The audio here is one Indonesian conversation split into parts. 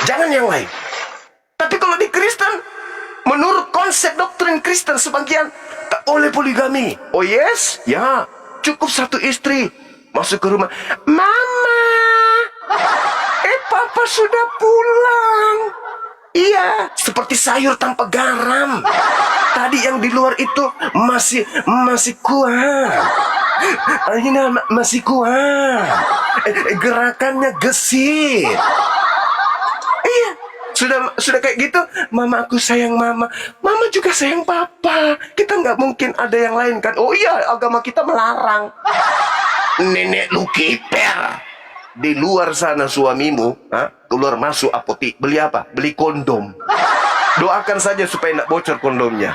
Jangan yang lain. Tapi kalau di Kristen, menurut konsep doktrin Kristen sebagian, tak boleh poligami. Oh yes? Ya, cukup satu istri. Masuk ke rumah, Mama, Papa sudah pulang. Iya, seperti sayur tanpa garam. Tadi yang di luar itu masih kuat. Ini masih kuat. Gerakannya gesit. Iya, sudah kayak gitu. Mama, aku sayang Mama. Mama juga sayang Papa. Kita nggak mungkin ada yang lain kan? Oh iya, agama kita melarang. Nenek lu kiper. Di luar sana suamimu, keluar masuk apotik, beli apa? Beli kondom. Doakan saja supaya tidak bocor kondomnya.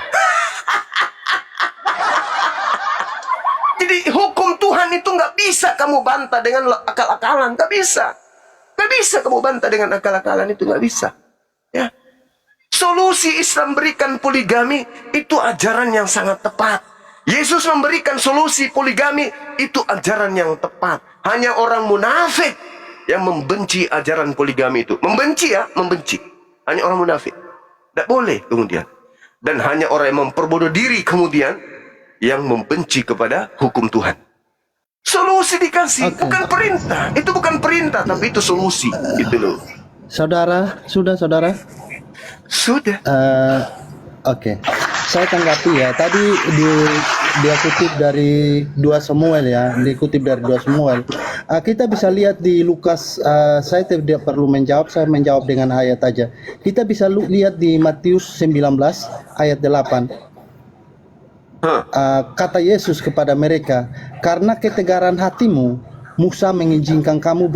Jadi hukum Tuhan itu nggak bisa kamu bantah dengan akal-akalan, nggak bisa. Nggak bisa kamu bantah dengan akal-akalan, itu nggak bisa. Ya. Solusi Islam berikan poligami itu ajaran yang sangat tepat. Yesus memberikan solusi poligami itu ajaran yang tepat. Hanya orang munafik yang membenci ajaran poligami itu. Membenci ya, membenci. Hanya orang munafik. Tidak boleh kemudian. Dan hanya orang yang memperbodoh diri kemudian yang membenci kepada hukum Tuhan. Solusi dikasih, bukan perintah. Itu bukan perintah, tapi itu solusi. Gitu loh. Saudara, saudara? Sudah. Oke. Saya tanggapi ya. Tadi dia kutip dari 2 Samuel ya. Dikutip dari 2 Samuel. Kita bisa lihat di Lukas. Saya tidak perlu menjawab. Saya menjawab dengan ayat aja. Kita bisa lihat di Matius 19 ayat 8. Kata Yesus kepada mereka, karena ketegaran hatimu, Musa mengizinkan kamu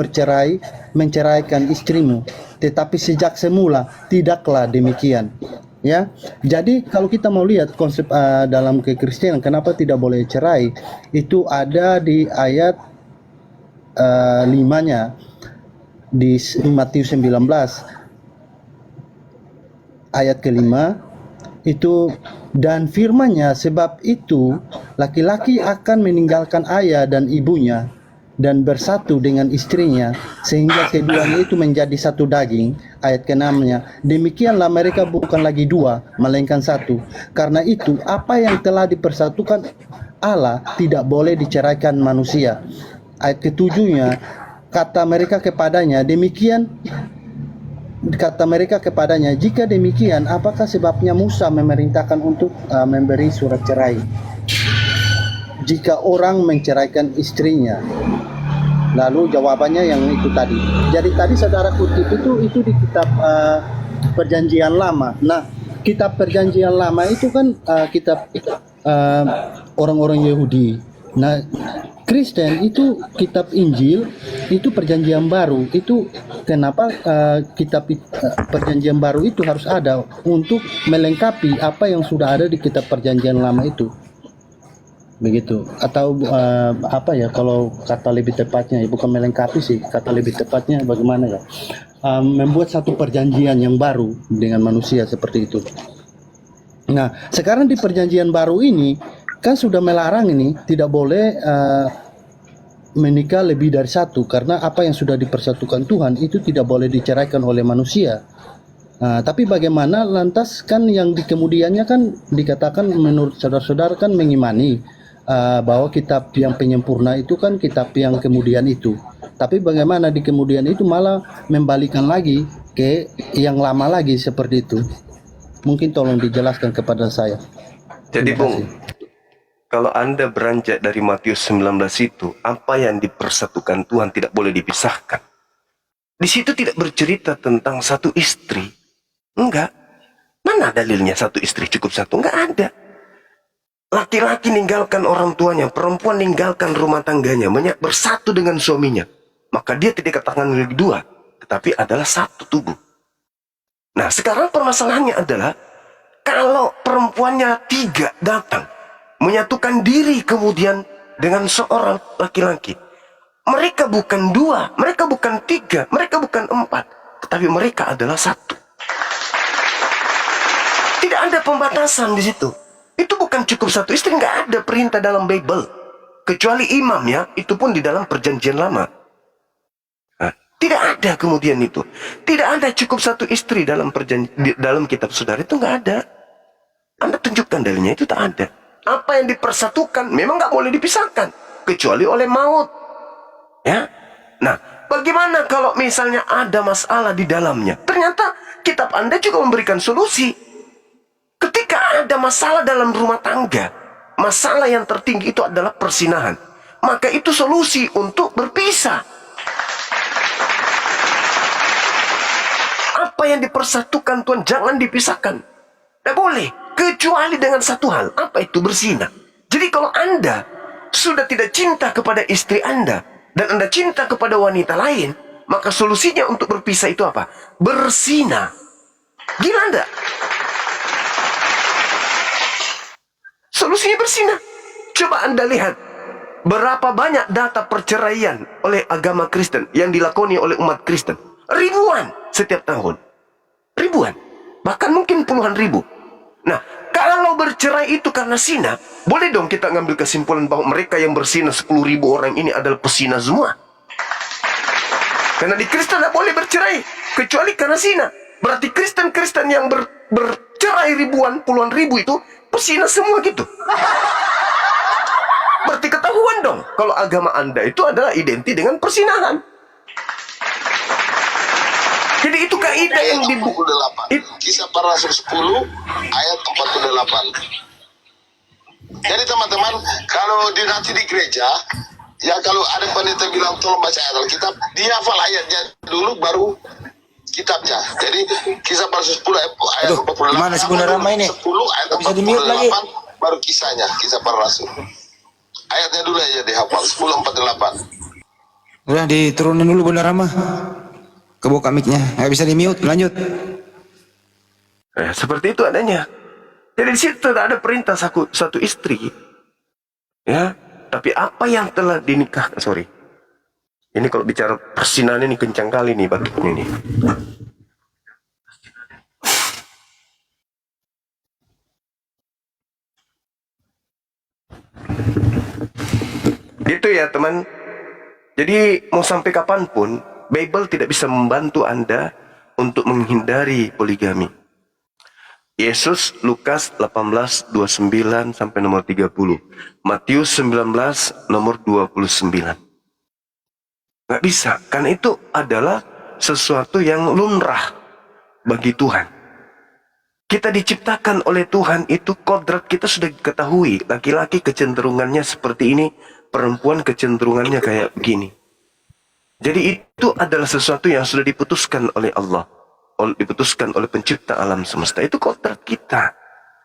menceraikan istrimu, tetapi sejak semula tidaklah demikian. Ya, jadi kalau kita mau lihat konsep dalam kekristenan, kenapa tidak boleh cerai, itu ada di ayat 5-nya di Matius 19 ayat ke-5 itu, dan firman-Nya, sebab itu laki-laki akan meninggalkan ayah dan ibunya dan bersatu dengan istrinya, sehingga keduanya itu menjadi satu daging. Ayat ke-6-nya, demikianlah mereka bukan lagi 2, melainkan 1. Karena itu, apa yang telah dipersatukan Allah tidak boleh diceraikan manusia. Ayat ke-7-nya, kata mereka kepadanya, jika demikian, apakah sebabnya Musa memerintahkan untuk memberi surat cerai jika orang menceraikan istrinya? Lalu jawabannya yang itu tadi. Jadi tadi saudara kutip itu di kitab Perjanjian Lama. Nah, kitab Perjanjian Lama itu kan kitab orang-orang Yahudi. Nah, Kristen itu kitab Injil, itu Perjanjian Baru. Itu kenapa kitab Perjanjian Baru itu harus ada untuk melengkapi apa yang sudah ada di kitab Perjanjian Lama itu. Begitu, atau apa ya, kalau kata lebih tepatnya, ya bukan melengkapi sih, kata lebih tepatnya bagaimana ya, membuat satu perjanjian yang baru dengan manusia seperti itu. Nah, sekarang di perjanjian baru ini kan sudah melarang ini, tidak boleh menikah lebih dari 1, karena apa yang sudah dipersatukan Tuhan itu tidak boleh diceraikan oleh manusia. Tapi bagaimana lantas kan yang di kemudiannya kan dikatakan menurut saudara-saudara kan mengimani bahwa kitab yang penyempurna itu kan kitab yang kemudian itu. Tapi bagaimana di kemudian itu malah membalikan lagi ke yang lama lagi seperti itu. Mungkin tolong dijelaskan kepada saya. Jadi Bung, kalau Anda beranjak dari Matius 19 itu, apa yang dipersatukan Tuhan tidak boleh dipisahkan. Di situ tidak bercerita tentang satu istri. Enggak. Mana dalilnya satu istri cukup 1? Enggak ada. Laki-laki ninggalkan orang tuanya, perempuan ninggalkan rumah tangganya, bersatu dengan suaminya. Maka dia tidak katakan lagi 2, tetapi adalah satu tubuh. Nah, sekarang permasalahannya adalah kalau perempuannya 3 datang, menyatukan diri kemudian dengan seorang laki-laki. Mereka bukan 2, mereka bukan 3, mereka bukan 4, tetapi mereka adalah 1. Tidak ada pembatasan di situ. Itu bukan cukup 1 istri, nggak ada perintah dalam Bible. Kecuali imam ya, itu pun di dalam Perjanjian Lama. Tidak ada. ada kemudian itu. Tidak ada cukup satu istri dalam dalam kitab saudara, itu nggak ada. Anda tunjukkan dalilnya, itu tak ada. Apa yang dipersatukan memang nggak boleh dipisahkan kecuali oleh maut. Ya. Nah, bagaimana kalau misalnya ada masalah di dalamnya? Ternyata kitab Anda juga memberikan solusi. Ketika ada masalah dalam rumah tangga, masalah yang tertinggi itu adalah persinahan. Maka itu solusi untuk berpisah. Apa yang dipersatukan Tuhan jangan dipisahkan. Tidak boleh. Kecuali dengan satu hal. Apa itu? Berzina. Jadi kalau Anda sudah tidak cinta kepada istri Anda, dan Anda cinta kepada wanita lain, maka solusinya untuk berpisah itu apa? Berzina. Gila Anda? Solusinya berzina. Coba Anda lihat. Berapa banyak data perceraian oleh agama Kristen yang dilakoni oleh umat Kristen? Ribuan setiap tahun. Ribuan. Bahkan mungkin puluhan ribu. Nah, kalau bercerai itu karena zina, boleh dong kita ngambil kesimpulan bahwa mereka yang berzina 10.000 orang ini adalah pesina semua. Karena di Kristen tidak boleh bercerai kecuali karena zina. Berarti Kristen-Kristen yang bercerai ribuan, puluhan ribu itu pesina semua gitu. Berarti ketahuan dong kalau agama Anda itu adalah identik dengan persinahan. Jadi itu kaidah yang dibuat. Kisah para Rasul 10 ayat 48. Jadi teman-teman, kalau nanti di gereja, ya kalau ada pendeta bilang tolong baca ayat Alkitab, dia hafal ayatnya dulu baru kitabnya. Jadi kisah para Rasul 10 ayat 48. Gimana sih Bunda Rama ini? 10 ayat 48 baru kisahnya, kisah para Rasul. Ayatnya dulu aja dihafal 10:48. Udah diturunin dulu Bunda Rama. Kebuka mic-nya, nggak bisa di-mute, lanjut. Seperti itu adanya. Jadi di situ tidak ada perintah satu istri. Ya, tapi apa yang telah dinikahkan, sorry. Ini kalau bicara persinahan ini kencang kali nih batuknya ini. Gitu ya teman. Jadi mau sampai kapanpun Bible tidak bisa membantu Anda untuk menghindari poligami. Yesus Lukas 18:29 sampai nomor 30. Matius 19 nomor 29. Nggak bisa, karena itu adalah sesuatu yang lumrah bagi Tuhan. Kita diciptakan oleh Tuhan, itu kodrat kita sudah diketahui. Laki-laki kecenderungannya seperti ini, perempuan kecenderungannya kayak begini. Jadi itu adalah sesuatu yang sudah diputuskan oleh Allah. Diputuskan oleh pencipta alam semesta. Itu kodrat kita.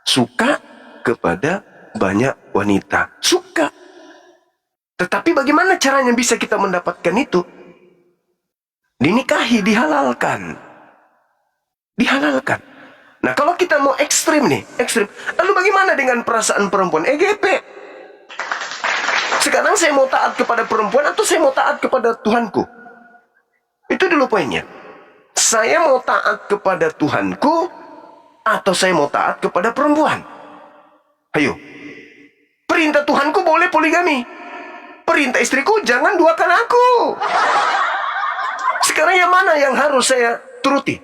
Suka kepada banyak wanita. Suka. Tetapi bagaimana caranya bisa kita mendapatkan itu? Dinikahi, dihalalkan. Dihalalkan. Nah kalau kita mau ekstrim nih, ekstrim. Lalu bagaimana dengan perasaan perempuan? EGP. Sekarang saya mau taat kepada perempuan atau saya mau taat kepada Tuhanku? Itu dulu poinnya. Saya mau taat kepada Tuhanku atau saya mau taat kepada perempuan? Ayo. Perintah Tuhanku boleh poligami. Perintah istriku jangan duakan aku. Sekarang yang mana yang harus saya turuti?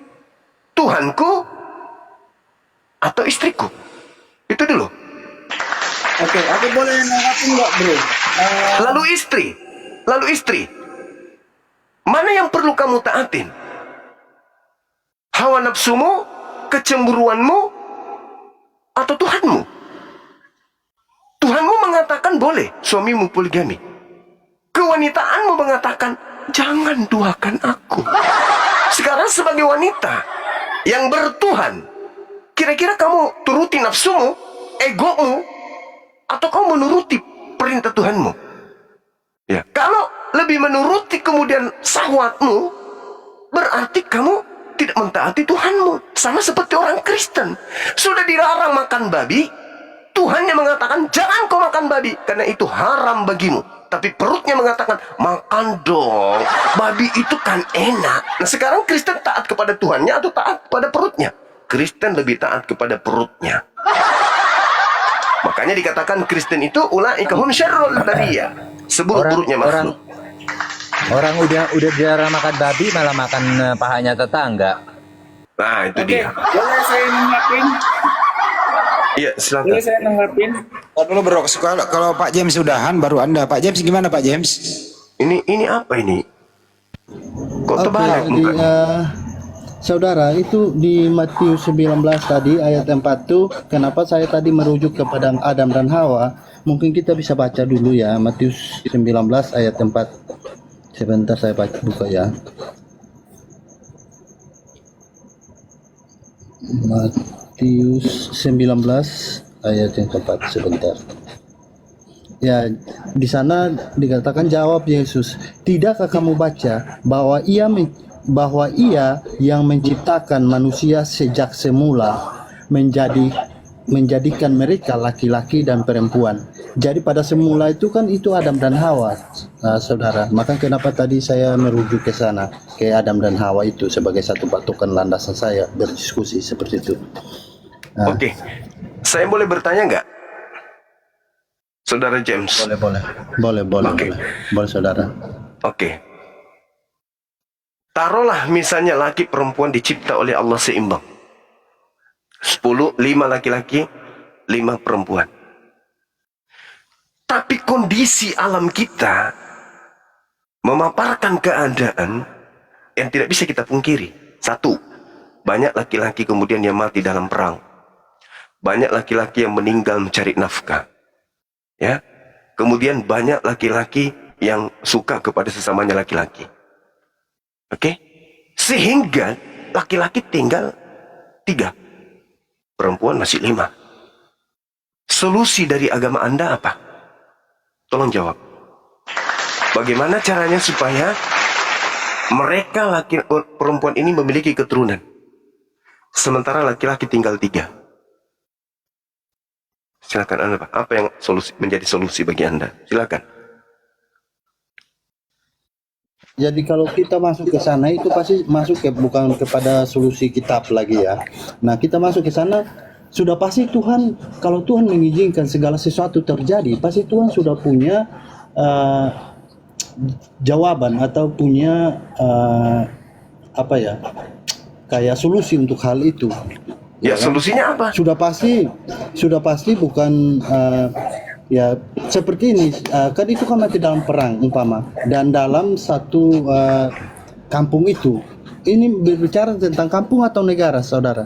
Tuhanku atau istriku? Itu dulu. Oke, aku boleh nanggapin nggak bro? Lalu istri. Mana yang perlu kamu taatin? Hawa nafsumu, kecemburuanmu, atau Tuhanmu? Tuhanmu mengatakan boleh suamimu poligami. Kewanitaanmu mengatakan jangan duakan aku. Sekarang sebagai wanita yang bertuhan, kira-kira kamu turuti nafsumu, egomu, atau kamu menuruti perintah Tuhanmu? Ya, kalau lebih menuruti kemudian syahwatmu, berarti kamu tidak mentaati Tuhanmu. Sama seperti orang Kristen. Sudah dilarang makan babi, Tuhannya mengatakan jangan kau makan babi karena itu haram bagimu. Tapi perutnya mengatakan makan dong, babi itu kan enak. Nah sekarang Kristen taat kepada Tuhannya atau taat kepada perutnya? Kristen lebih taat kepada perutnya. Makanya dikatakan Kristen itu ulaika hum syarrul bariyah. Sebut buruknya makhluk. Orang udah jarang makan babi malah makan pahanya tetangga. Nah, itu Oke, dia. boleh saya nanggapin? Iya, Boleh silakan. saya nanggapin? Kalau dulu bro, kalau Pak James sudahan baru Anda. Pak James gimana Pak James? Ini apa ini? Kok Oke, terbalik di, mukanya? saudara, itu di Matius 19 tadi ayat 4 tuh, kenapa saya tadi merujuk kepada Adam dan Hawa? Mungkin kita bisa baca dulu ya, Matius 19 ayat 4. Sebentar saya buka ya. Matius 19 ayat yang keempat, sebentar. Ya, di sana dikatakan, jawab Yesus, "Tidakkah kamu baca bahwa ia yang menciptakan manusia sejak semula menjadikan mereka laki-laki dan perempuan." Jadi pada semula itu kan itu Adam dan Hawa, saudara. Maka kenapa tadi saya merujuk ke sana, ke Adam dan Hawa itu sebagai satu patokan landasan saya berdiskusi seperti itu. Nah, Oke. Saya boleh bertanya nggak? Saudara James. boleh, Oke. boleh, saudara. Oke. Taruhlah misalnya laki perempuan dicipta oleh Allah seimbang. 10, 5 laki-laki, 5 perempuan. Tapi kondisi alam kita memaparkan keadaan yang tidak bisa kita pungkiri. 1, banyak laki-laki kemudian yang mati dalam perang. Banyak laki-laki yang meninggal mencari nafkah. Ya. Kemudian banyak laki-laki yang suka kepada sesamanya laki-laki. Oke? Sehingga laki-laki tinggal 3. Perempuan masih 5. Solusi dari agama Anda apa? Tolong jawab. Bagaimana caranya supaya mereka perempuan ini memiliki keturunan, sementara laki-laki tinggal 3? Silakan Anda, Pak. Apa yang menjadi solusi bagi Anda? Silakan. Jadi kalau kita masuk ke sana itu pasti masuk bukan kepada solusi kitab lagi ya. Nah, kita masuk ke sana sudah pasti Tuhan, kalau Tuhan mengizinkan segala sesuatu terjadi, pasti Tuhan sudah punya jawaban atau punya apa ya, kayak solusi untuk hal itu. Ya, kan? solusinya apa? Sudah pasti bukan ya seperti ini. Kan itu kan mati dalam perang umpama, dan dalam satu kampung itu, ini berbicara tentang kampung atau negara, saudara?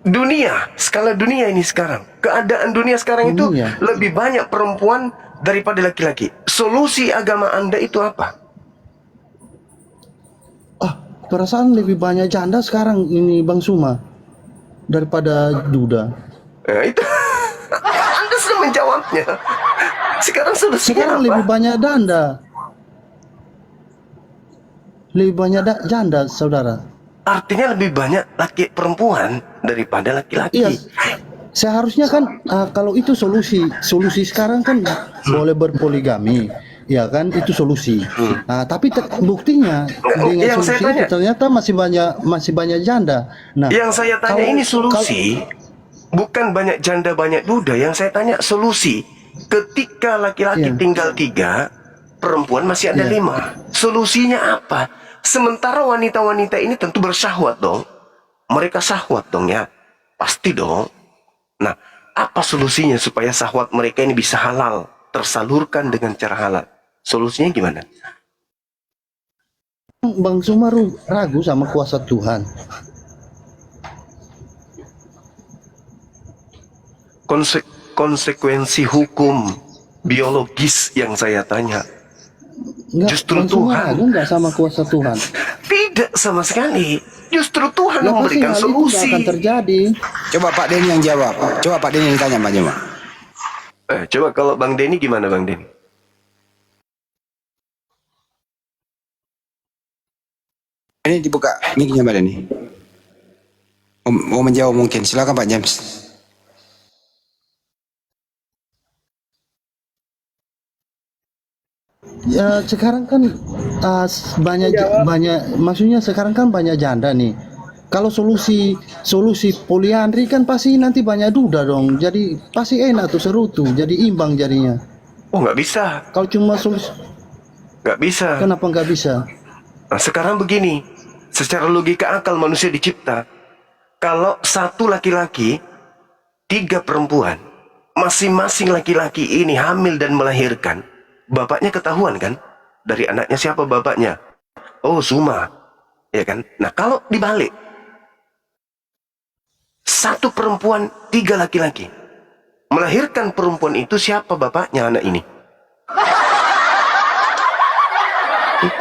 Dunia, skala dunia ini sekarang. Keadaan dunia sekarang Dunia. itu lebih banyak perempuan daripada laki-laki. Solusi agama Anda itu apa? Perasaan lebih banyak janda sekarang ini, Bang Suma, daripada duda. Itu Anda sudah menjawabnya. Sekarang solusinya Sekarang apa? lebih banyak janda. Lebih banyak janda, saudara. Artinya lebih banyak laki perempuan daripada laki-laki. Iya. Seharusnya kan kalau itu solusi sekarang kan boleh berpoligami. Ya kan, itu solusi. Nah, tapi buktinya dengan yang solusi saya itu tanya, ternyata masih banyak janda. Nah, yang saya tanya kalau- ini solusi, bukan banyak janda banyak duda. Yang saya tanya solusi, ketika laki-laki Iya. tinggal 3, perempuan masih ada Iya. 5. Solusinya apa? Sementara wanita-wanita ini tentu bersyahwat dong. Mereka syahwat dong ya. Pasti dong. Nah, apa solusinya supaya syahwat mereka ini bisa halal, tersalurkan dengan cara halal? Solusinya gimana? Bang Suma ragu sama kuasa Tuhan. Konsekuensi hukum biologis yang saya tanya. Enggak, Justru Bang Suma Tuhan. ragu enggak sama kuasa Tuhan. Tidak sama sekali. Justru Tuhan Ya pasti memberikan hal itu nggak solusi. akan terjadi. Coba Pak Denny yang jawab. Coba Pak Denny yang tanya Pak Jema. Coba kalau Bang Denny gimana Bang Denny? Ini dibuka mic-nya Pak Denny. Mau menjawab mungkin. Silakan Pak James. Ya sekarang kan banyak, maksudnya sekarang kan banyak janda nih. Kalau solusi poliandri kan pasti nanti banyak duda dong. Jadi pasti enak tuh, seru tuh. Jadi imbang jadinya. Oh nggak bisa. Kalau cuma solusi Nggak bisa. Kenapa nggak bisa? Nah, sekarang begini, secara logika akal manusia dicipta. Kalau satu laki-laki, 3 perempuan, masing-masing laki-laki ini hamil dan melahirkan, bapaknya ketahuan kan? Dari anaknya siapa bapaknya? Oh, Suma. Ya kan? Nah, kalau dibalik, 1 perempuan, 3 laki-laki, melahirkan perempuan itu siapa bapaknya anak ini?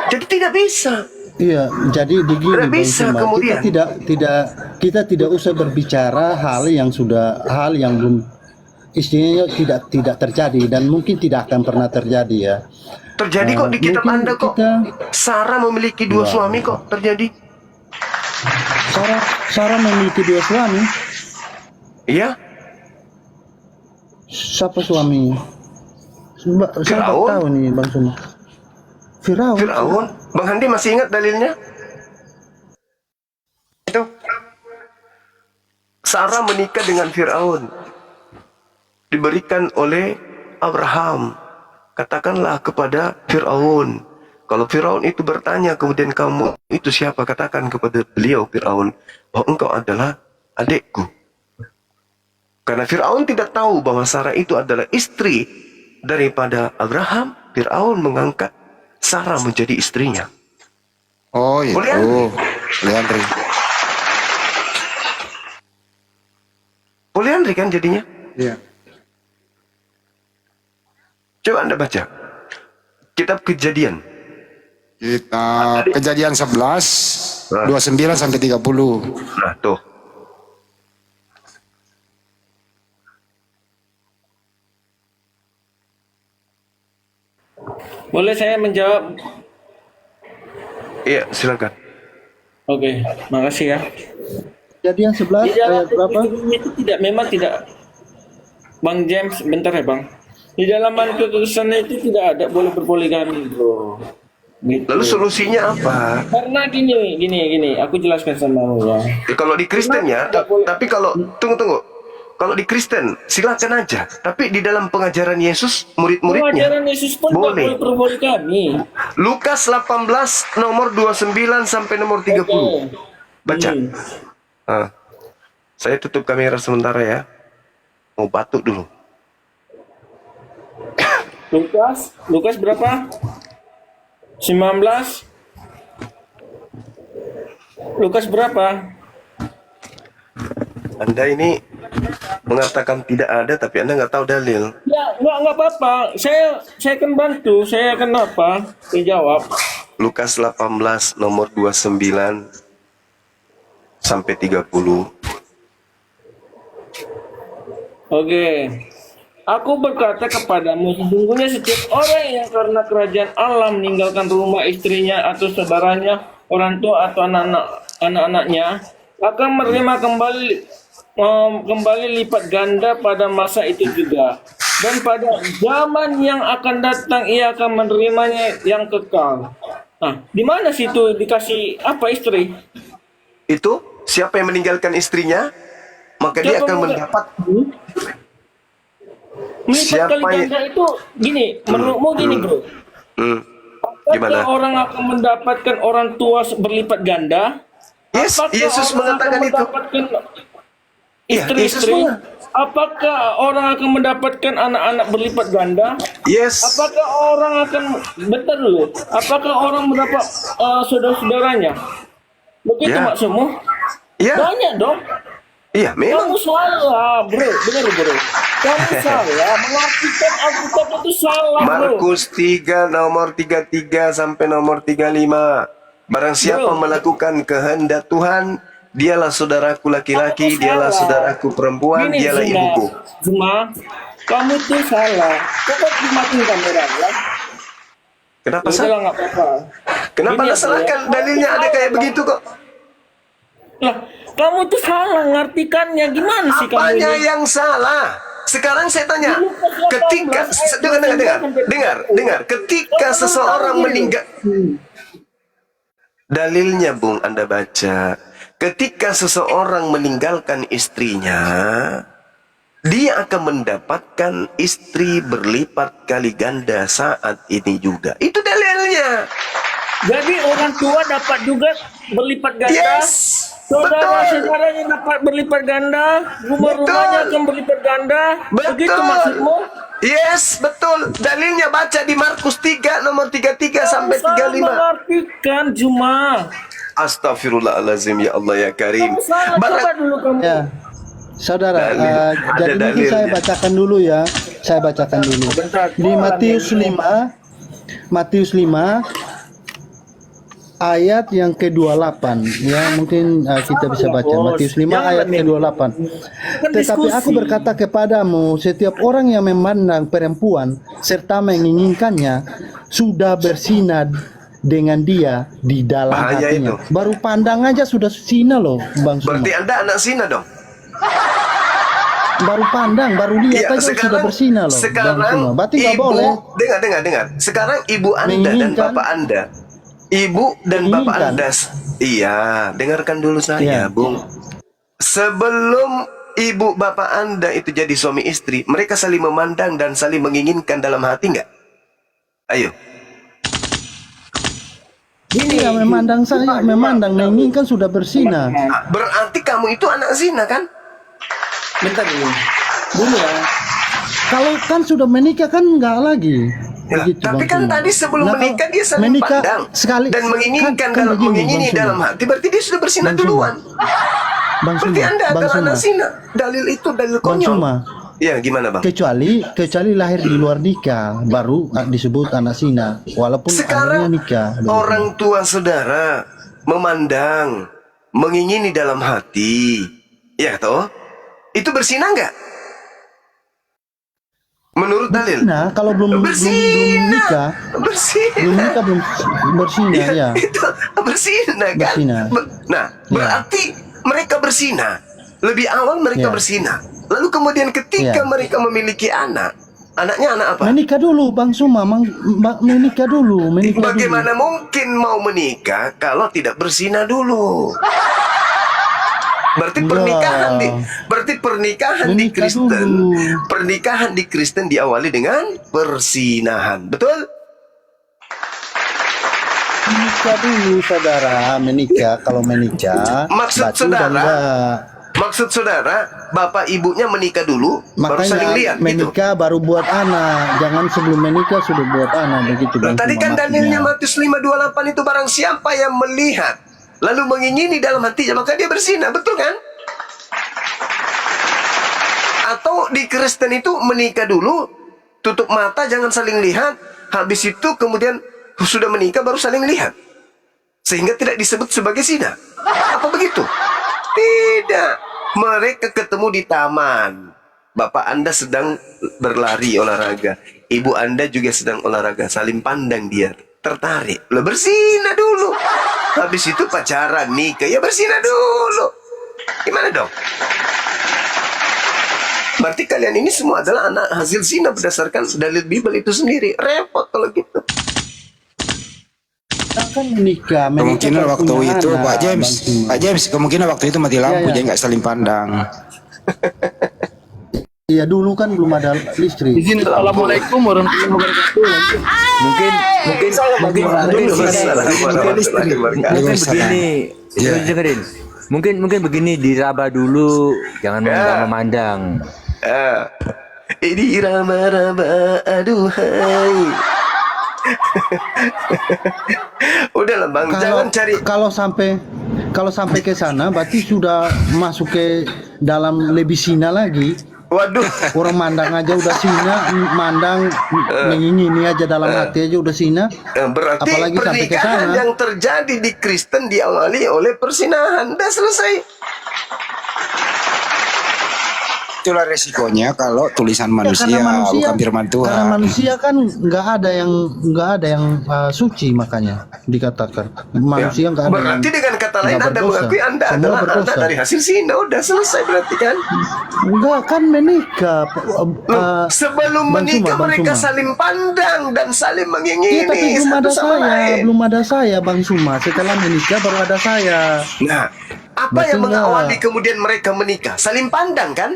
Jadi tidak bisa. Iya, jadi begini Tidak Bang bisa Suma, kemudian. kita tidak usah berbicara hal yang belum istilahnya tidak terjadi dan mungkin tidak akan pernah terjadi ya. Terjadi kok di kitab Mungkin Anda kok. Sarah memiliki 2 suami kok terjadi. Sarah memiliki 2 suami. Iya. Siapa suaminya? Saya nggak Firaun. tahu nih Bang Suma. Firaun. Firaun. Bang Handi masih ingat dalilnya? Itu. Sarah menikah dengan Firaun. Diberikan oleh Abraham. Katakanlah kepada Firaun. Kalau Firaun itu bertanya, kemudian kamu itu siapa? Katakan kepada beliau Firaun bahwa engkau adalah adikku. Karena Firaun tidak tahu bahwa Sarah itu adalah istri daripada Abraham. Firaun mengangkat Sarah menjadi istrinya. Oh itu. Poliandri. Poliandri kan jadinya. Iya. Coba Anda baca kitab Kejadian. Kita Kejadian 11 29 sampai 30. Nah, tuh. Boleh saya menjawab? Iya, silakan. Oke, makasih ya. Jadian 11 Di dalam ayat berapa? itu memang tidak, Bang James, bentar ya Bang. Di dalam Al-Quran itu tidak ada boleh berpoligami, bro. Gitu. Lalu solusinya apa? Karena gini, aku jelaskan sama kamu ya. Ya, kalau di Kristen ya, tapi kalau tunggu. Kalau di Kristen silakan aja. Tapi di dalam pengajaran Yesus, murid-muridnya Pengajaran Yesus pun tidak boleh berpoligami. Lukas 18 nomor 29 sampai nomor 30. Oke. Baca. Ah. Saya tutup kamera sementara ya. Mau batuk dulu. Lukas berapa? 19. Lukas berapa? Anda ini mengatakan tidak ada, tapi Anda nggak tahu dalil. Ya, enggak apa-apa. Saya akan bantu. Saya akan menjawab. Lukas 18 nomor 29 sampai 30. Oke. Aku berkata kepadamu, sesungguhnya setiap orang yang karena kerajaan Allah meninggalkan rumah istrinya atau saudaranya, orang tua atau anak-anaknya, akan menerima kembali lipat ganda pada masa itu juga. Dan pada zaman yang akan datang ia akan menerimanya yang kekal. Nah, di mana situ dikasih apa istri? Itu siapa yang meninggalkan istrinya, maka dia akan mendapat. Melipat kali ganda itu gini, menurutmu gini bro? Gimana? Apakah orang akan mendapatkan orang tua berlipat ganda? Yes, Apakah Yesus orang mengatakan akan itu. mendapatkan Iya, istri-istri? Yesus Apakah orang akan mendapatkan anak-anak berlipat ganda? Yes. Apakah orang akan bentar dulu? Apakah orang mendapat saudara-saudaranya? Begitu Ya. maksudmu? Iya, Banyak dong. iya, memang. Kamu salah, bro. Benar, bro. Kamu salah. Mengartikan Alkitab itu salah, bro. Markus 3 nomor 33 sampai nomor 35. Barang siapa Bro. melakukan kehendak Tuhan, dialah saudaraku laki-laki, Kamu dialah salah. saudaraku perempuan, Gini, dialah Zuma. ibuku. Zuma, kamu tuh salah. Coba dimatiin kamera ya. Kenapa Ya salah? udahlah, nggak apa-apa. Kenapa Gini Anda aja salahkan? ya. Dalilnya ada kayak begitu kok. Lah, kamu tuh salah ngartikannya. Gimana sih kamu Apanya ini? yang salah? Sekarang saya tanya, Di Lukas 18 ketika ayat 29 dengar, ketika seseorang meninggal, dalilnya Bung Anda baca, ketika seseorang meninggalkan istrinya, dia akan mendapatkan istri berlipat kali ganda saat ini juga. Itu dalilnya. Jadi orang tua dapat juga berlipat ganda. Yes, Saudara-saudaranya dapat berlipat ganda. Rumah-rumahnya akan berlipat ganda. Begitu Betul. maksudmu? Yes, betul. Dalilnya baca di Markus 3 nomor 33 sampai Salah 35. mengartikan Juma. Astagfirullahalazim, ya Allah ya Karim. Kamu salah, coba dulu kamu. Ya, saudara, Dalil. Ada jadi mungkin saya dalilnya. bacakan dulu ya. Saya bacakan dulu. Bentar. Di Matius 5 ayat yang ke-28 ya, mungkin kita bisa baca Matius 5 ayat ke-28. Tetapi aku berkata kepadamu, setiap orang yang memandang perempuan serta menginginkannya sudah bersinah dengan dia di dalam Bahaya hatinya. itu. Baru pandang aja sudah zina loh, Bang Suma. Berarti Anda anak zina dong? Baru pandang, baru lihat aja sudah bersinah loh, Bang sekarang Suma. Berarti nggak ibu, boleh. dengar. Sekarang ibu Anda dan Menginginkan. bapak Anda, ibu dan bapak Menginginkan. Anda, iya, dengarkan dulu saya, Iya. Bung. Sebelum ibu bapak Anda itu jadi suami istri, mereka saling memandang dan saling menginginkan dalam hati nggak? Ayo. Iya, memandang saya, memandang, menginginkan sudah bersinah. Berarti kamu itu anak zina kan? Bentar dulu. Dulu ya. Kalau kan sudah menikah kan enggak lagi. Ya, Begitu, tapi Bang kan Suma. tadi sebelum Nah, kalau menikah dia saling menikah pandang sekali dan menginginkan kan dalam begini, mengingini Bang Suma. dalam hati, berarti dia sudah bersinah Bang Suma. duluan. Bang Berarti Suma, Anda Bang adalah Suma. anak zina. Dalil itu dalil Bang konyol. Suma. Ya, gimana Bang? Kecuali lahir di luar nikah baru disebut anak zina, walaupun Sekarang akhirnya nikah. Begitu. orang tua saudara memandang, mengingini dalam hati, ya toh? Itu bersinah nggak? Menurut dalil? Nah, kalau belum nikah, Bersinah. belum bersinah ya. Itu bersinah kan? Bersinah. Nah, berarti mereka bersinah. Lebih awal mereka Ya. bersinah. Lalu kemudian ketika Ya. mereka memiliki anak, anaknya anak apa? Menikah dulu, Bang Suma, menikah dulu, menikah dulu. Bagaimana mungkin mau menikah kalau tidak bersinah dulu? Berarti pernikahan di Menikah Kristen, dulu. pernikahan di Kristen diawali dengan persinahan. Betul? Menikah dulu, saudara, menikah. Kalau menikah, Maksud berarti saudara, udah enggak. Maksud saudara, bapak ibunya menikah dulu, baru saling Makanya lihat gitu. menikah baru buat anak, jangan sebelum menikah sudah buat anak, begitu Nah, Bang tadi Suma kan dalilnya maksudnya. Matius 5:28 itu barang siapa yang melihat lalu mengingini dalam hatinya maka dia bersinah, betul kan? Atau di Kristen itu menikah dulu, tutup mata jangan saling lihat, habis itu kemudian sudah menikah baru saling lihat. Sehingga tidak disebut sebagai zina. Apa begitu? Tidak. Mereka ketemu di taman. Bapak Anda sedang berlari olahraga. Ibu Anda juga sedang olahraga. Saling pandang dia. Tertarik. Lo bersinah dulu. Habis itu pacaran, nikah. Ya bersinah dulu. Gimana dong? Berarti kalian ini semua adalah anak hasil zina berdasarkan dalil Bible itu sendiri. Repot kalau gitu. Kan menikah Kemungkinan baru waktu punya itu anak, Pak James, Bang Suma. Pak James kemungkinan waktu itu mati lampu Iya, iya. jadi nggak saling pandang. Iya, dulu kan belum ada listrik. Izin, assalamualaikum warahmatullahi wabarakatuh. Mungkin begini. Ya. Dengerin. Mungkin begini, diraba dulu, jangan memandang. Ini irama-rama, aduhai. Udahlah Bang, jangan cari. Kalau sampai ke sana berarti sudah masuk ke dalam lebih zina lagi. Waduh. Orang mandang aja udah zina, mandang mengingini aja dalam hati aja udah zina. Berarti Apalagi sampai ke pernikahan sana. yang terjadi di Kristen diawali oleh persinahan. Udah selesai. Itulah resikonya kalau tulisan manusia, bukan firman Karena Tuhan. manusia kan nggak ada yang suci, makanya dikatakan manusia nggak ada. Berarti dengan kata lain nggak Anda berdosa. mengakui Anda Semua adalah berdosa. anak dari hasil zina. Udah selesai berarti kan? Enggak kan menikah. Sebelum Bang menikah Suma, Bang mereka Suma. saling pandang dan saling mengingini Iya, tapi belum satu ada sama saya, lain. belum ada saya, Bang Suma. Setelah menikah baru ada saya. Nah, apa Betul yang nggak? mengawali kemudian mereka menikah? Saling pandang kan?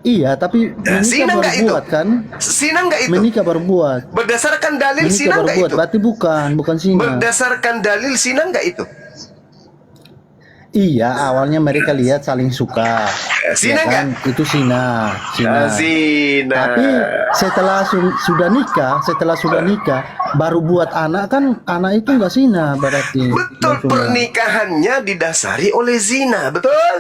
Iya, tapi menikah Zina baru nggak itu? buat kan? Zina nggak itu? Menikah baru buat. Berdasarkan dalil Menikah zina baru nggak buat. itu? Berarti bukan zina. Berdasarkan dalil zina nggak itu? Iya, awalnya mereka lihat saling suka. Zina Ya kan? Itu zina. Zina. Tapi setelah sudah nikah, baru buat anak kan, anak itu nggak zina berarti. Betul, Bang Suma. pernikahannya didasari oleh zina, betul?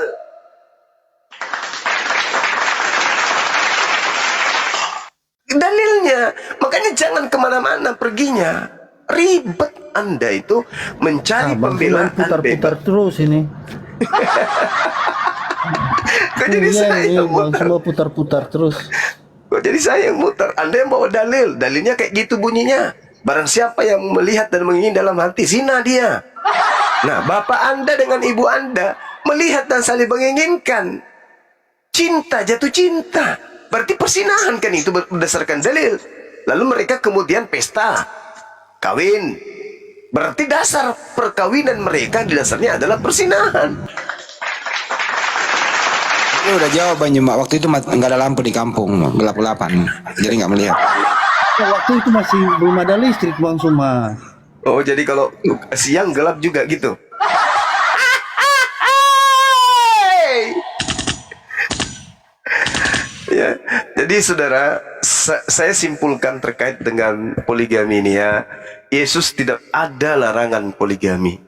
Dalilnya, makanya jangan kemana-mana perginya. Ribet Anda itu mencari Bang Suma pembelaan putar-putar bebas. terus ini. Kok jadi Iya, saya ini yang Bang mutar? Suma putar-putar terus. Kok jadi saya yang mutar? Anda yang bawa dalil. Dalilnya kayak gitu bunyinya. Barang siapa yang melihat dan menginginkan dalam hati, zina dia. Nah, bapak Anda dengan ibu Anda melihat dan saling menginginkan. Cinta, jatuh cinta. Berarti persinahan kan itu berdasarkan dalil. Lalu mereka kemudian pesta, kawin. Berarti dasar perkawinan mereka di dasarnya adalah persinahan. Ini udah jawab Bang Juma. Waktu itu nggak ada lampu di kampung, gelap-gelapan, jadi nggak melihat. Waktu itu masih belum ada listrik Bang Suma. Oh, jadi kalau siang gelap juga gitu. Ya, jadi saudara, saya simpulkan terkait dengan poligami ini ya. Yesus tidak ada larangan poligami.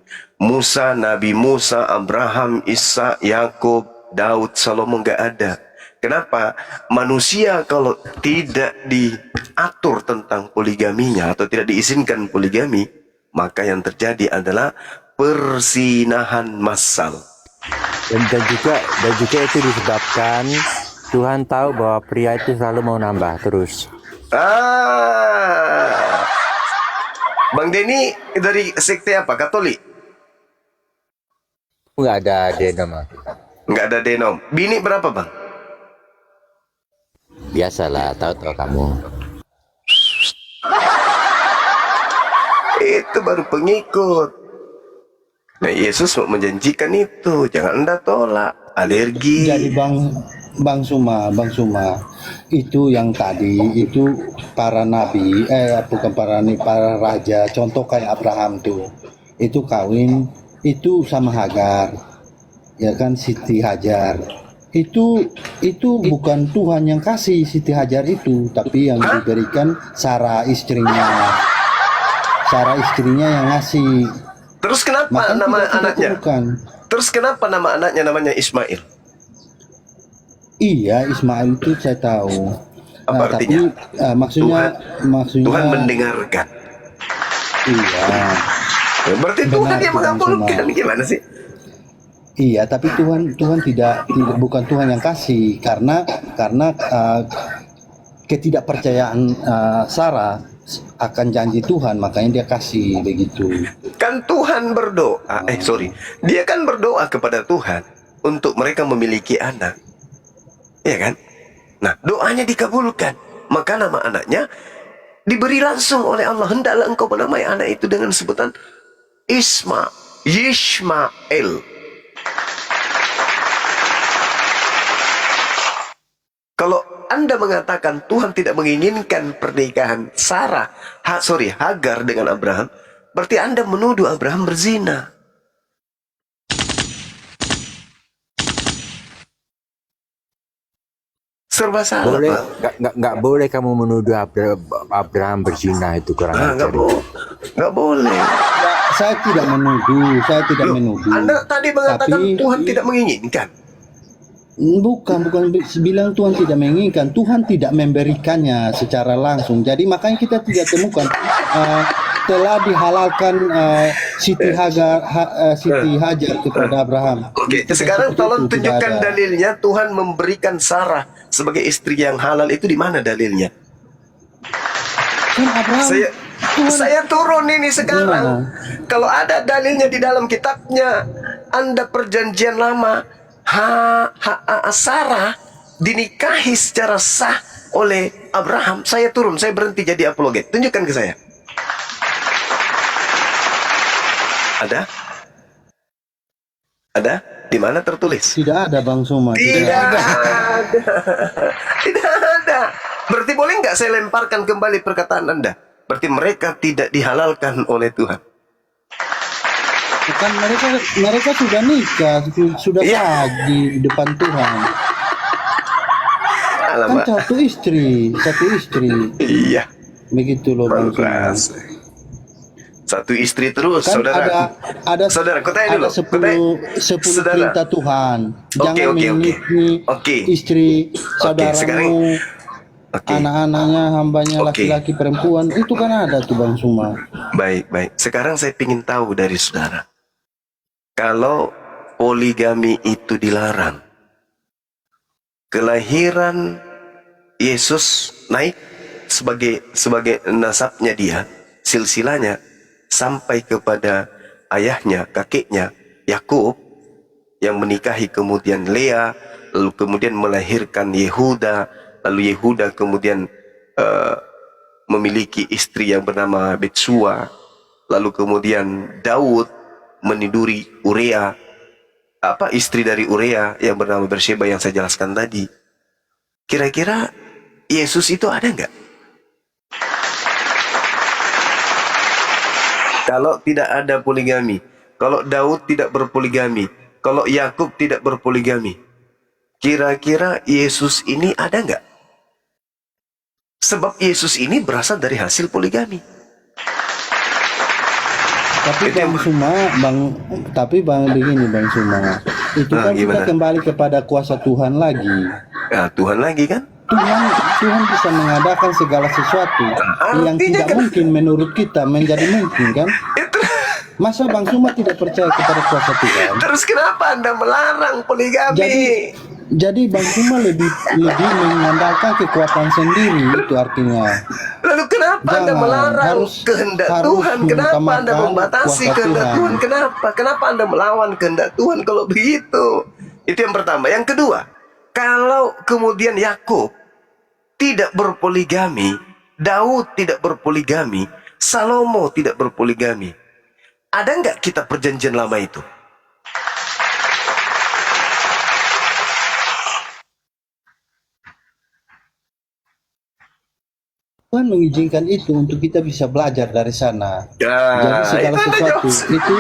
Nabi Musa, Abraham, Isa, Yakub, Daud, Salomo nggak ada. Kenapa? Manusia kalau tidak diatur tentang poligaminya atau tidak diizinkan poligami, maka yang terjadi adalah persinahan massal. Dan juga itu disebabkan Tuhan tahu bahwa pria itu selalu mau nambah terus. Bang Denny dari sekte apa? Katolik? Nggak ada denom. Nggak ada denom. Bini berapa bang? Biasalah, tahu kamu. Itu baru pengikut. Nah, Yesus mau menjanjikan itu. Jangan Anda tolak. Alergi. Jadi Bang Suma, itu yang tadi itu para nabi, bukan para raja, contoh kayak Abraham tuh, itu kawin itu sama Hagar, ya kan, Siti Hajar. Itu bukan Tuhan yang kasih Siti Hajar itu, tapi yang diberikan Sarah istrinya yang ngasih. Terus kenapa Makanya nama tidak anaknya? bukan. Terus kenapa nama anaknya namanya Ismail? Iya, Ismail itu saya tahu. Apa artinya? Tapi maksudnya Tuhan mendengarkan. Iya. Berarti Benar, Tuhan yang Tuhan mengabulkan. semua. Gimana sih? Iya, tapi Tuhan tidak bukan Tuhan yang kasih karena ketidakpercayaan Sarah akan janji Tuhan, makanya dia kasih begitu. Kan Tuhan berdoa. Dia kan berdoa kepada Tuhan untuk mereka memiliki anak. Ya kan? Nah, doanya dikabulkan. Maka nama anaknya diberi langsung oleh Allah. Hendaklah engkau menamai anak itu dengan sebutan Yishmael. Kalau Anda mengatakan Tuhan tidak menginginkan pernikahan Hagar dengan Abraham, berarti Anda menuduh Abraham berzina. Serba salah. Boleh, Pak. nggak boleh kamu menuduh Abraham berzina, itu kurang ajar. Nggak boleh. Saya tidak menuduh. Anda tadi mengatakan Tapi- Tuhan tidak menginginkan. Bukan bilang Tuhan tidak menginginkan, Tuhan tidak memberikannya secara langsung. Jadi makanya kita tidak temukan telah dihalalkan Siti Hajar kepada Abraham. Oke, Tidak sekarang seperti tolong itu, tidak tunjukkan ada. dalilnya Tuhan memberikan Sarah sebagai istri yang halal itu di mana dalilnya? Kan Abraham, Saya turun ini sekarang. Kalau ada dalilnya di dalam kitabnya, Anda perjanjian lama, Sarah dinikahi secara sah oleh Abraham. Saya turun, saya berhenti jadi apologet. Tunjukkan ke saya. Ada? Di mana tertulis? Tidak ada Bang Suma. Tidak ada. Tidak ada. Berarti boleh nggak saya lemparkan kembali perkataan Anda? Berarti mereka tidak dihalalkan oleh Tuhan. Bukan, mereka sudah nikah, sudah Iya. sah di depan Tuhan. Kan Alamak. satu istri. Iya. Begitu loh Bang Suma. Bagus. Satu istri terus, Kan saudara. ada Saudara, kau tanya dulu. ada 10 Saudara. perintah Tuhan. Jangan Oke. memiliki Oke. istri saudaramu, sekarang- Oke. anak-anaknya, hambanya, Oke. laki-laki, perempuan. Itu kan ada tuh Bang Suma. Baik. Sekarang saya ingin tahu dari saudara. Kalau poligami itu dilarang, kelahiran Yesus naik sebagai nasabnya dia, silsilanya sampai kepada ayahnya, kakeknya Yakub yang menikahi kemudian Lea, lalu kemudian melahirkan Yehuda, lalu Yehuda kemudian memiliki istri yang bernama Betsua, lalu kemudian Daud meniduri Urea, istri dari Urea yang bernama Bersheba yang saya jelaskan tadi. Kira-kira Yesus itu ada nggak? Kalau tidak ada poligami, kalau Daud tidak berpoligami, kalau Yakub tidak berpoligami, kira-kira Yesus ini ada nggak? Sebab Yesus ini berasal dari hasil poligami. Tapi Itu Bang Suma, begini Bang Suma. Itu Nah, kan kita gimana? kembali kepada kuasa Tuhan lagi. Nah, Tuhan lagi kan? Tuhan bisa mengadakan segala sesuatu yang artinya tidak kan- mungkin menurut kita menjadi mungkin kan? Itu. Masa Bang Suma tidak percaya kepada kuasa Tuhan? Terus kenapa Anda melarang poligami? Jadi Bang Suma lebih mengandalkan kekuatan sendiri, itu artinya. Lalu kenapa Anda Jangan, melarang harus- kehendak harus Tuhan? Kenapa Anda mengutamakan membatasi kuasa kehendak Tuhan. Tuhan? Kenapa Anda melawan kehendak Tuhan kalau begitu? Itu yang pertama. Yang kedua, kalau kemudian Yakub tidak berpoligami, Daud tidak berpoligami, Salomo tidak berpoligami, ada nggak kita perjanjian lama itu? Tuhan mengizinkan itu untuk kita bisa belajar dari sana. Ya, Jadi segala itu Anda sesuatu jawab. itu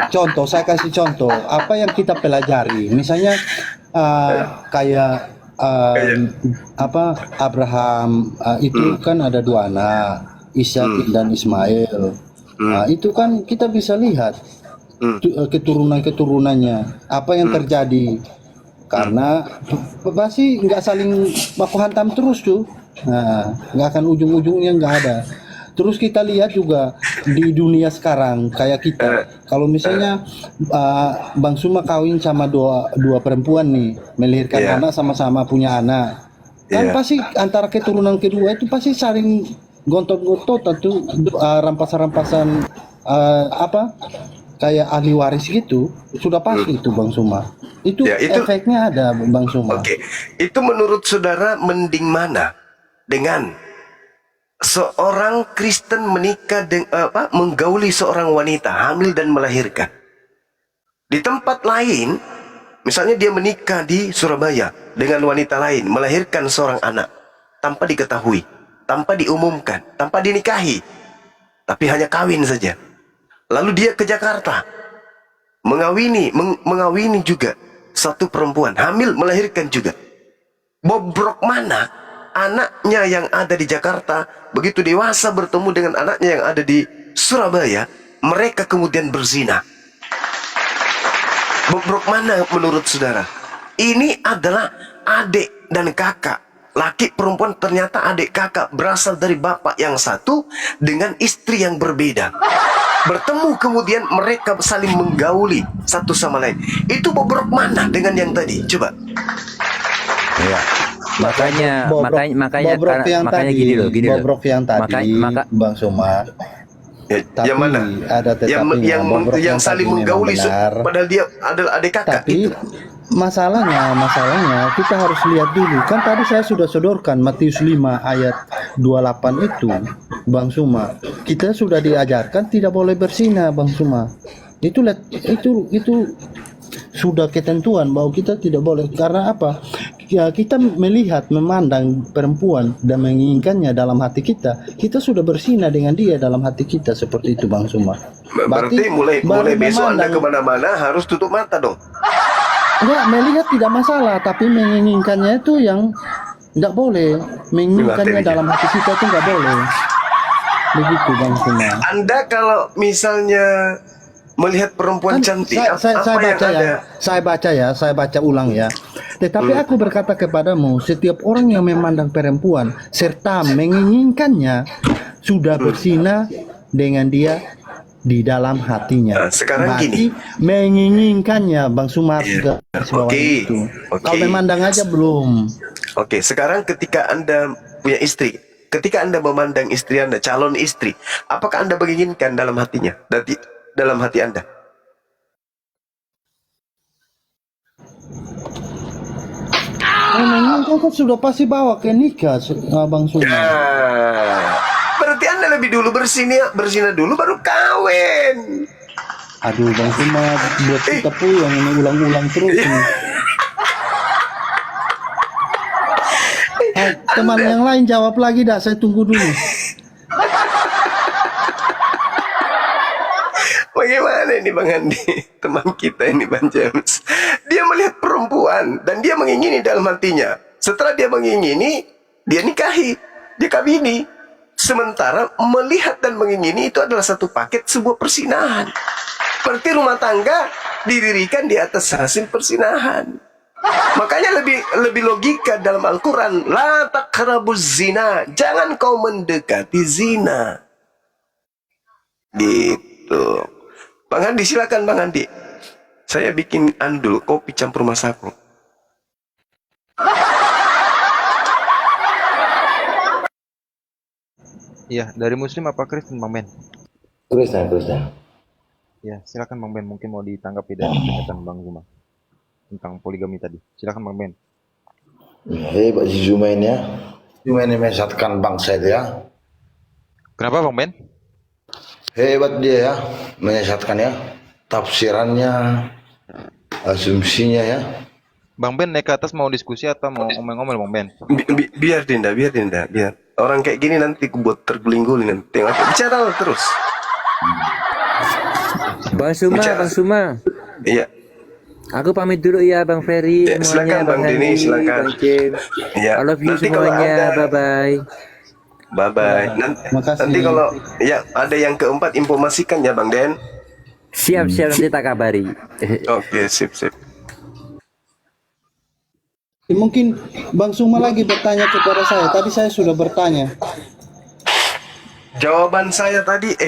contoh saya kasih contoh apa yang kita pelajari. Misalnya kayak Abraham itu kan ada 2 anak, Ishak dan Ismail. Itu kan kita bisa lihat keturunan-keturunannya apa yang terjadi. Karena pasti nggak saling baku hantam terus tuh, nggak akan ujung-ujungnya, nggak ada. Terus kita lihat juga di dunia sekarang kayak kita, kalau misalnya Bang Suma kawin sama dua perempuan nih, melahirkan anak, sama-sama punya anak, kan pasti antara keturunan kedua itu pasti saling gontot-gontotan tuh, rampasan-rampasan kayak ahli waris gitu, sudah pasti itu Bang Suma. Itu, efeknya ada Bang Suma. Oke, itu menurut saudara mending mana dengan seorang Kristen menikah menggauli seorang wanita hamil dan melahirkan? Di tempat lain, misalnya dia menikah di Surabaya dengan wanita lain, melahirkan seorang anak tanpa diketahui, tanpa diumumkan, tanpa dinikahi, tapi hanya kawin saja. Lalu dia ke Jakarta mengawini juga satu perempuan, hamil, melahirkan juga. Bobrok mana anaknya yang ada di Jakarta begitu dewasa bertemu dengan anaknya yang ada di Surabaya, mereka kemudian berzina. Bobrok mana menurut saudara? Ini adalah adik dan kakak, laki perempuan, ternyata adik kakak berasal dari bapak yang satu dengan istri yang berbeda. Bertemu kemudian mereka saling menggauli satu sama lain. Itu bobrok mana dengan yang tadi? Coba. Iya. Makanya Bobrok yang tadi, gini loh. Bobrok yang tadi, Bang Suma. Tapi yang mana? ada tetapinya. Bobrok yang saling tadi memang menggauli benar. padahal dia adalah adik kakak. Tapi masalahnya kita harus lihat dulu. Kan tadi saya sudah sodorkan Matius 5 ayat 28 itu, Bang Suma. Kita sudah diajarkan tidak boleh berzina, Bang Suma. Itu sudah ketentuan bahwa kita tidak boleh. Karena apa? Ya, kita melihat, memandang perempuan dan menginginkannya dalam hati kita, kita sudah berzina dengan dia dalam hati kita, seperti itu Bang Suma. Berarti mulai besok Anda kemana-mana harus tutup mata dong. Enggak, melihat tidak masalah, tapi menginginkannya itu yang enggak boleh. Menginginkannya dalam hati kita itu enggak boleh. Begitu Bang Suma. Anda kalau misalnya melihat perempuan cantik, saya baca ulang ya. Tetapi aku berkata kepadamu, setiap orang yang memandang perempuan serta menginginkannya sudah berzina dengan dia di dalam hatinya. Sekarang berarti gini, menginginkannya Bang Sumar juga itu. Kalau memandang aja belum. Oke, sekarang ketika Anda punya istri, ketika Anda memandang istri Anda, calon istri, apakah Anda menginginkan dalam hatinya, dalam hati Anda? Menginginkan kan sudah pasti bawa ke nikah, Bang Sumar. Berarti Anda lebih dulu berzina dulu baru kawin. Aduh Bang Sumar, buat kita yang ini ulang-ulang terus nih. Teman yang lain jawab lagi dah, saya tunggu dulu. Bagaimana ini Bang Andi, teman kita ini Bang James. Dia melihat perempuan dan dia mengingini dalam hatinya. Setelah dia mengingini, dia nikahi, dia kawini. Sementara melihat dan mengingini itu adalah satu paket sebuah persinahan. Berarti rumah tangga didirikan di atas hasil persinahan. Makanya lebih logika dalam Al-Quran, la taqrabuz zina, jangan kau mendekati zina. Gitu. Bang Andi, silakan Bang Andi. Saya bikin andul kopi campur masako. Iya, dari Muslim apa Kristen, Bang Ben? Kristen. Ya, silakan Bang Ben. Mungkin mau ditanggapi dari pernyataan Bang Zuma tentang poligami tadi. Silakan Bang Ben. Hebat si Zuma ini ya. Zuma ini menyesatkan bangsa itu ya. Kenapa Bang Ben? Hebat dia ya, menyesatkan ya. Tafsirannya, asumsinya ya. Bang Ben naik ke atas mau diskusi atau mau ngomel-ngomel Bang Ben? Biar Dinda. Orang kayak gini nanti buat terguling-guling nanti. Tengok, bicara terus. Bang Suma. Iya. Aku pamit dulu ya Bang Ferry, Ya, semuanya, silakan Bang Denny, silakan. Bang James. Ya, I love you nanti kalau semuanya, ada- bye-bye. Nanti kalau ya ada yang keempat informasikan ya Bang Den. Siap, nanti tak kabari. Oke, sip. Mungkin Bang Suma lagi bertanya kepada saya. Tadi saya sudah bertanya.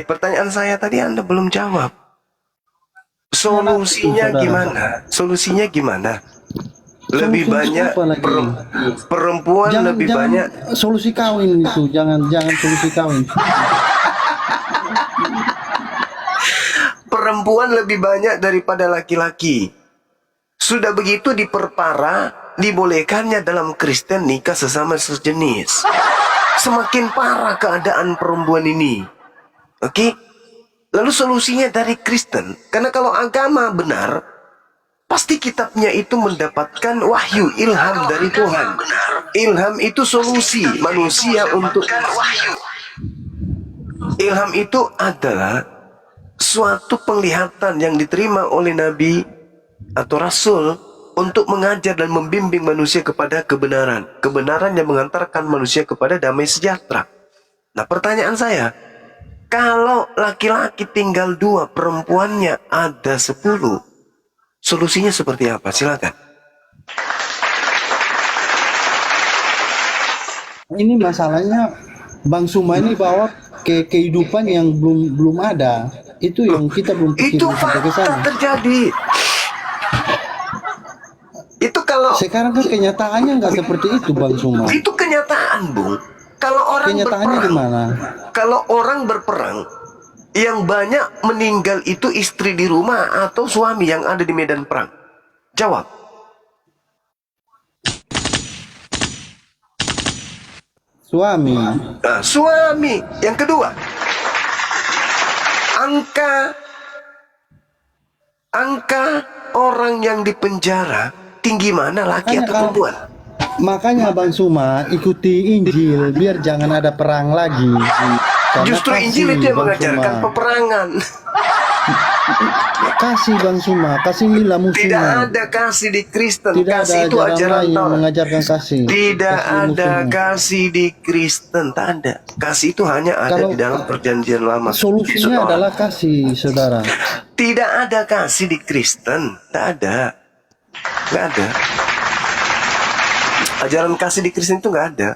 Pertanyaan saya tadi Anda belum jawab. Solusinya gimana? Lebih banyak perempuan lebih banyak. Solusi kawin itu, jangan solusi kawin. Perempuan lebih banyak daripada laki-laki. Sudah begitu diperparah, dibolehkannya dalam Kristen nikah sesama sejenis. Semakin parah keadaan perempuan ini. Oke? Lalu solusinya dari Kristen. Karena kalau agama benar, pasti kitabnya itu mendapatkan wahyu, ilham dari Tuhan. Ilham itu solusi manusia untuk wahyu. Ilham itu adalah suatu penglihatan yang diterima oleh Nabi atau Rasul untuk mengajar dan membimbing manusia kepada kebenaran. Kebenaran yang mengantarkan manusia kepada damai sejahtera. Nah, pertanyaan saya, kalau laki-laki tinggal 2, perempuannya ada 10, solusinya seperti apa? Silakan. Ini masalahnya Bang Suma ini bawa ke kehidupan yang belum ada. Itu yang kita belum pikir Itu sampai ke fakta sana. terjadi. Itu kalau Sekarang kan kenyataannya nggak seperti itu Bang Suma. itu kenyataan, Bung. Kalau orang Kenyataannya berperang, gimana? kalau orang berperang, yang banyak meninggal itu istri di rumah atau suami yang ada di medan perang? Jawab. Suami. Nah, suami. Yang kedua, angka Angka orang yang dipenjara tinggi mana, laki Hanya atau kalau- perempuan? Makanya Bang Suma ikuti Injil biar jangan ada perang lagi. Karena Justru kasih, Injil itu yang Bang mengajarkan Suma. peperangan. Kasih Bang Suma, kasihilah Tidak musuhmu. ada kasih di Kristen. Tidak Kasih ada itu ajaran ajaran lain yang Taurat. mengajarkan kasih. Tidak Kasih ada musuhmu. kasih di Kristen, tak ada. Kasih itu hanya ada Kalau di dalam perjanjian lama. Solusinya Saudara. adalah kasih, saudara. Tidak ada kasih di Kristen, tak ada. Nggak ada. Ajaran kasih di Kristen itu nggak ada.